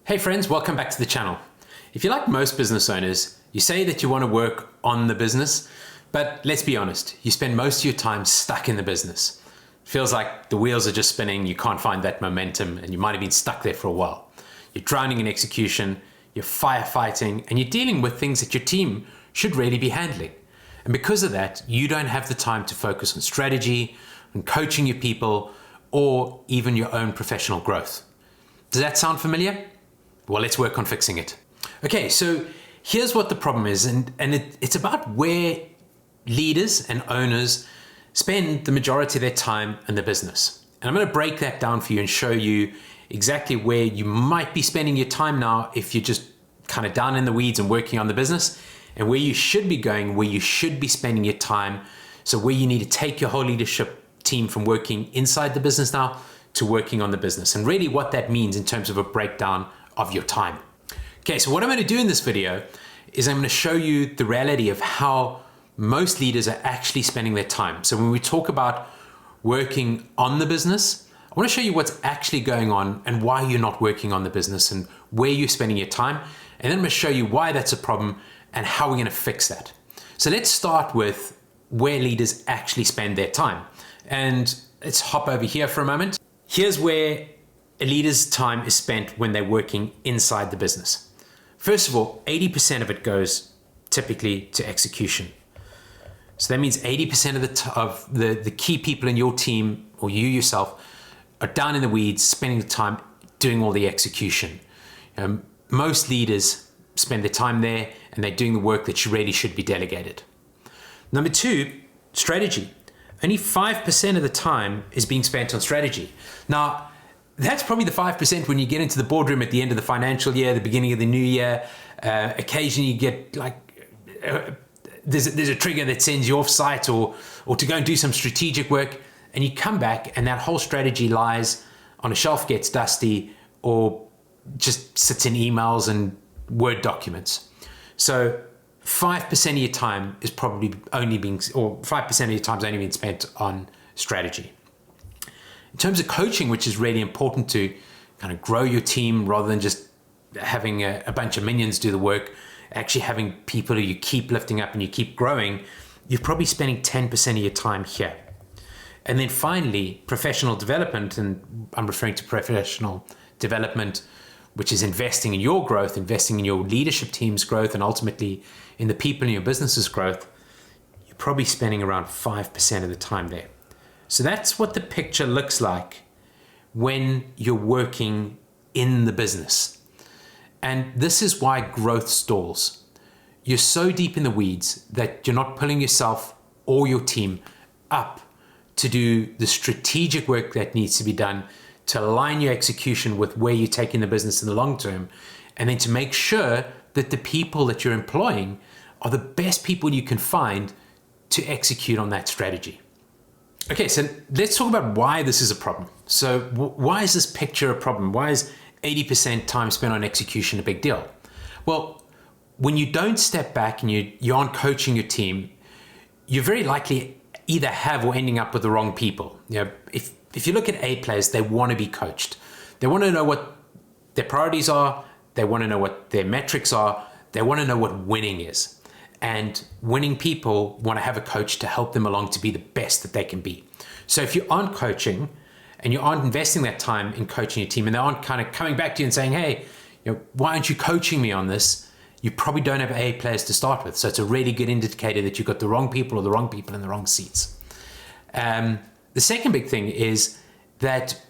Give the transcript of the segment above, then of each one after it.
Hey friends, welcome back to the channel. If you're like most business owners, you say that you want to work on the business, but let's be honest, you spend most of your time stuck in the business. It feels like the wheels are just spinning, you can't find that momentum, and you might have been stuck there for a while. You're drowning in execution, you're firefighting, and you're dealing with things that your team should really be handling. And because of that, you don't have the time to focus on strategy, on coaching your people, or even your own professional growth. Does that sound familiar? Well, let's work on fixing it. Okay, so here's what the problem is, and it's about where leaders and owners spend the majority of their time in the business. And I'm going to break that down for you and show you exactly where you might be spending your time now if you're just kind of down in the weeds and working on the business, and where you should be going, where you should be spending your time. So where you need to take your whole leadership team from working inside the business now to working on the business, and really what that means in terms of a breakdown of your time. Okay, so what I'm going to do in this video is I'm going to show you the reality of how most leaders are actually spending their time. So when we talk about working on the business, I want to show you what's actually going on and why you're not working on the business and where you're spending your time. And then I'm going to show you why that's a problem and how we're going to fix that. So let's start with where leaders actually spend their time. And let's hop over here for a moment. Here's where a leader's time is spent when they're working inside the business. First of all, 80% of it goes typically to execution. So that means 80% of the key people in your team, or you yourself, are down in the weeds, spending the time doing all the execution. Most leaders spend their time there and they're doing the work that really should be delegated. Number two, strategy. Only 5% of the time is being spent on strategy. Now, that's probably the 5% when you get into the boardroom at the end of the financial year, the beginning of the new year. Occasionally you get there's a trigger that sends you off site or to go and do some strategic work, and you come back and that whole strategy lies on a shelf, gets dusty, or just sits in emails and Word documents. So 5% of your time is probably only being, or 5% of your time is only being spent on strategy. In terms of coaching, which is really important to kind of grow your team rather than just having a bunch of minions do the work, actually having people who you keep lifting up and you keep growing, you're probably spending 10% of your time here. And then finally, professional development, and I'm referring to professional development, which is investing in your growth, investing in your leadership team's growth, and ultimately in the people in your business's growth, you're probably spending around 5% of the time there. So that's what the picture looks like when you're working in the business. And this is why growth stalls. You're so deep in the weeds that you're not pulling yourself or your team up to do the strategic work that needs to be done to align your execution with where you're taking the business in the long term, and then to make sure that the people that you're employing are the best people you can find to execute on that strategy. Okay, so let's talk about why this is a problem. So why is this picture a problem? Why is 80% time spent on execution a big deal? Well, when you don't step back and you aren't coaching your team, you're very likely either have or ending up with the wrong people. If you look at A players, they want to be coached. They want to know what their priorities are. They want to know what their metrics are. They want to know what winning is. And winning people want to have a coach to help them along to be the best that they can be. So if you aren't coaching and you aren't investing that time in coaching your team, and they aren't kind of coming back to you and saying, hey, why aren't you coaching me on this? You probably don't have A players to start with. So it's a really good indicator that you've got the wrong people or the wrong people in the wrong seats. The second big thing is that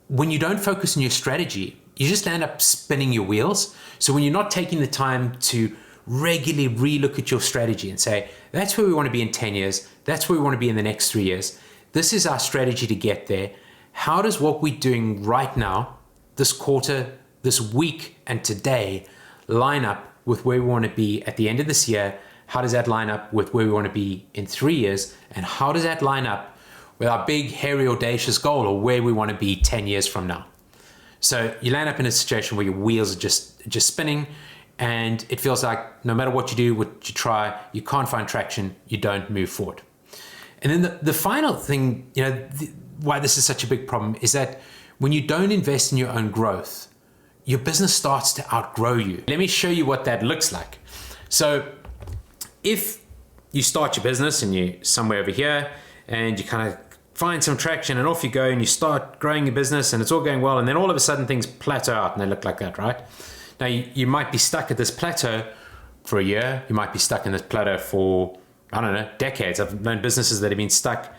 when you don't focus on your strategy, you just end up spinning your wheels. So when you're not taking the time to regularly relook at your strategy and say, that's where we want to be in 10 years. That's where we want to be in the next 3 years. This is our strategy to get there. How does what we're doing right now, this quarter, this week, and today line up with where we want to be at the end of this year? How does that line up with where we want to be in 3 years? And how does that line up with our big, hairy, audacious goal, or where we want to be 10 years from now? So you land up in a situation where your wheels are just spinning, and it feels like no matter what you do, what you try, you can't find traction, you don't move forward. And then the final thing, why this is such a big problem is that when you don't invest in your own growth, your business starts to outgrow you. Let me show you what that looks like. So if you start your business and you're somewhere over here and you kind of find some traction and off you go and you start growing your business and it's all going well, and then all of a sudden things plateau out and they look like that, right? Now you might be stuck at this plateau for a year. You might be stuck in this plateau for, I don't know, decades. I've known businesses that have been stuck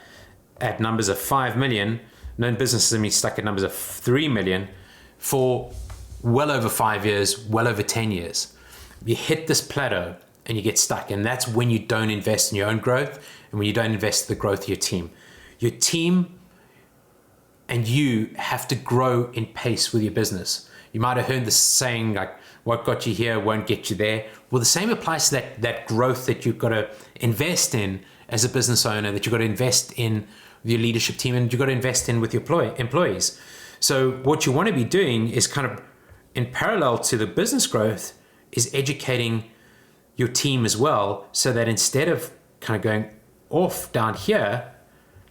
at numbers of 5 million, known businesses that have been stuck at numbers of 3 million for well over 5 years, well over 10 years. You hit this plateau and you get stuck, and that's when you don't invest in your own growth and when you don't invest in the growth of your team. Your team and you have to grow in pace with your business. You might have heard this saying, like, what got you here won't get you there. Well, the same applies to that growth that you've got to invest in as a business owner, that you've got to invest in with your leadership team, and you've got to invest in with your employees. So what you want to be doing is kind of in parallel to the business growth is educating your team as well, so that instead of kind of going off down here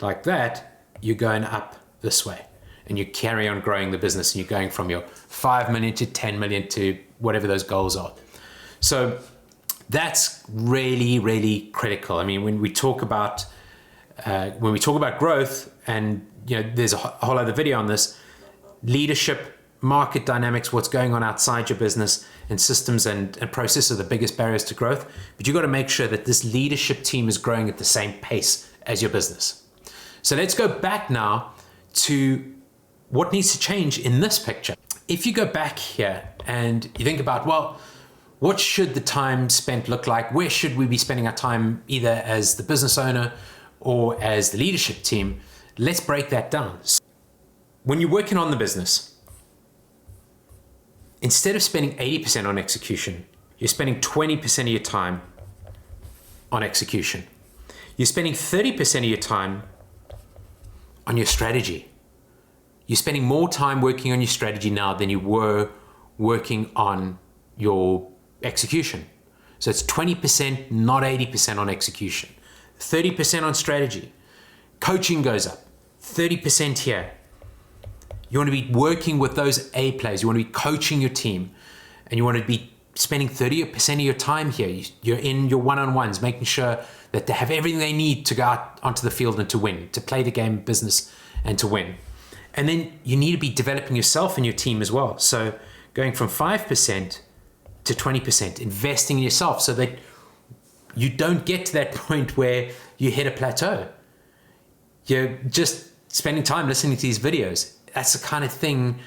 like that, you're going up this way and you carry on growing the business, and you're going from your 5 million to 10 million to whatever those goals are. So that's really, really critical. I mean, when we talk about growth, and there's a whole other video on this, leadership, market dynamics, what's going on outside your business, and systems and process are the biggest barriers to growth. But you've got to make sure that this leadership team is growing at the same pace as your business. So let's go back now to what needs to change in this picture. If you go back here and you think about, well, what should the time spent look like? Where should we be spending our time, either as the business owner or as the leadership team? Let's break that down. So when you're working on the business, instead of spending 80% on execution, you're spending 20% of your time on execution. You're spending 30% of your time on your strategy. You're spending more time working on your strategy now than you were working on your execution. So it's 20%, not 80% on execution. 30% on strategy. Coaching goes up, 30% here. You want to be working with those A players. You want to be coaching your team, and you want to be spending 30% of your time here. You're in your one-on-ones, making sure that they have everything they need to go out onto the field and to win, to play the game of business and to win. And then you need to be developing yourself and your team as well. So going from 5% to 20%, investing in yourself so that you don't get to that point where you hit a plateau. You're just spending time listening to these videos. That's the kind of thing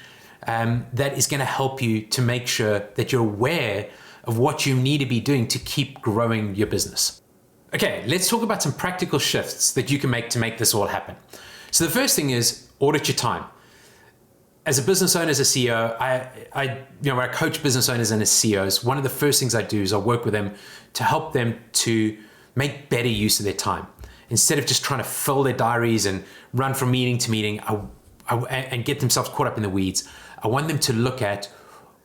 that is going to help you to make sure that you're aware of what you need to be doing to keep growing your business. Okay, let's talk about some practical shifts that you can make this all happen. So the first thing is audit your time. As a business owner, as a CEO, when I coach business owners and as CEOs, one of the first things I do is I work with them to help them to make better use of their time. Instead of just trying to fill their diaries and run from meeting to meeting and get themselves caught up in the weeds, I want them to look at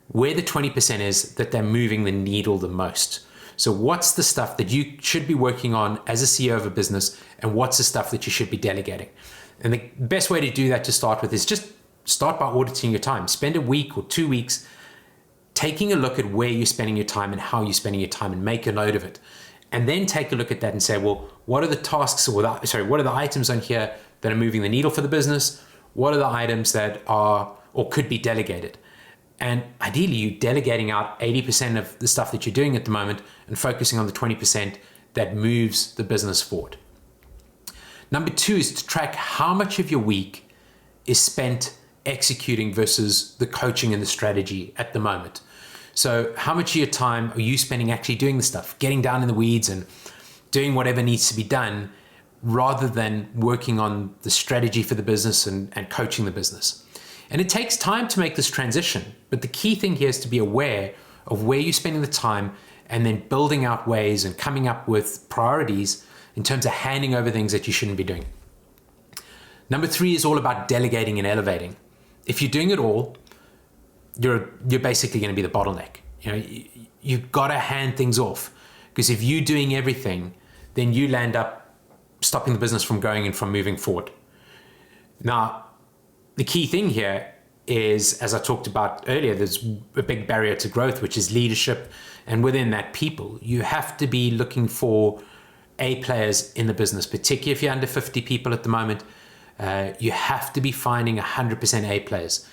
where the 20% is that they're moving the needle the most. So what's the stuff that you should be working on as a CEO of a business, and what's the stuff that you should be delegating? And the best way to do that to start with is just start by auditing your time. Spend a week or 2 weeks taking a look at where you're spending your time and how you're spending your time, and make a note of it. And then take a look at that and say, well, what are the tasks, what are the items on here that are moving the needle for the business? What are the items that are or could be delegated? And ideally, you're delegating out 80% of the stuff that you're doing at the moment and focusing on the 20% that moves the business forward. Number 2 is to track how much of your week is spent executing versus the coaching and the strategy at the moment. So how much of your time are you spending actually doing the stuff, getting down in the weeds and doing whatever needs to be done, rather than working on the strategy for the business and coaching the business? And it takes time to make this transition, but the key thing here is to be aware of where you're spending the time, and then building out ways and coming up with priorities in terms of handing over things that you shouldn't be doing. Number 3 is all about delegating and elevating. If you're doing it all, you're basically going to be the bottleneck. You've got to hand things off, because if you're doing everything, then you land up stopping the business from growing and from moving forward. Now, the key thing here is, as I talked about earlier, there's a big barrier to growth, which is leadership. And within that, people. You have to be looking for A players in the business, particularly if you're under 50 people at the moment. You have to be finding 100% A players.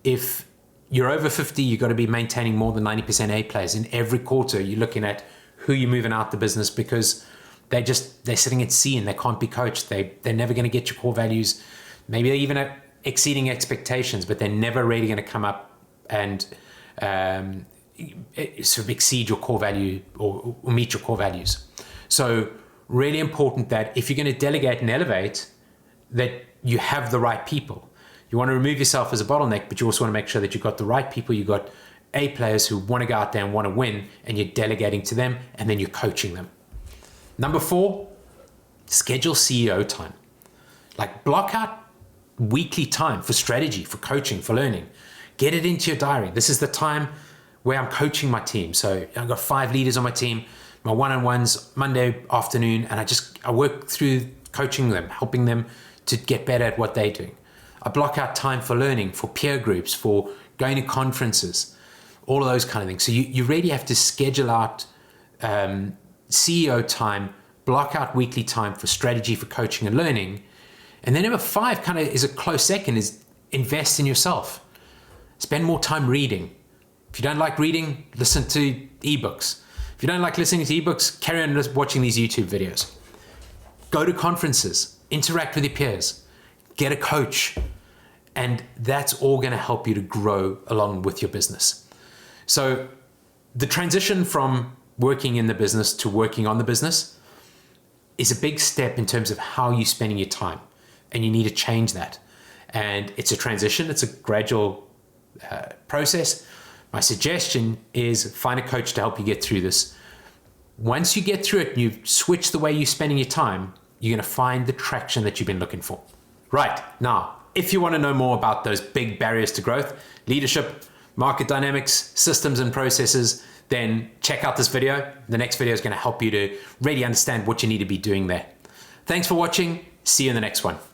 If you're over 50, you've got to be maintaining more than 90% A players. In every quarter, you're looking at who you're moving out the business, because they're sitting at C and they can't be coached. They're never going to get your core values. Maybe they're even exceeding expectations, but they're never really going to come up and sort of exceed your core value or meet your core values. So really important that if you're going to delegate and elevate, that you have the right people. You want to remove yourself as a bottleneck, but you also want to make sure that you've got the right people. You've got A players who want to go out there and want to win, and you're delegating to them, and then you're coaching them. Number 4, schedule CEO time. Like, block out weekly time for strategy, for coaching, for learning. Get it into your diary. This is the time where I'm coaching my team. So I've got 5 leaders on my team, my one-on-ones Monday afternoon, and I work through coaching them, helping them to get better at what they're doing. I block out time for learning, for peer groups, for going to conferences, all of those kind of things. So you really have to schedule out CEO time, block out weekly time for strategy, for coaching and learning. And then number 5 kind of is a close second, is invest in yourself. Spend more time reading. If you don't like reading, listen to ebooks. If you don't like listening to ebooks, carry on watching these YouTube videos. Go to conferences, interact with your peers, get a coach, and that's all going to help you to grow along with your business. So the transition from working in the business to working on the business is a big step in terms of how you're spending your time, and you need to change that. And it's a transition, it's a gradual process. My suggestion is find a coach to help you get through this. Once you get through it and you switch the way you're spending your time, you're going to find the traction that you've been looking for. Right, now, if you want to know more about those big barriers to growth, leadership, market dynamics, systems and processes, then check out this video. The next video is going to help you to really understand what you need to be doing there. Thanks for watching. See you in the next one.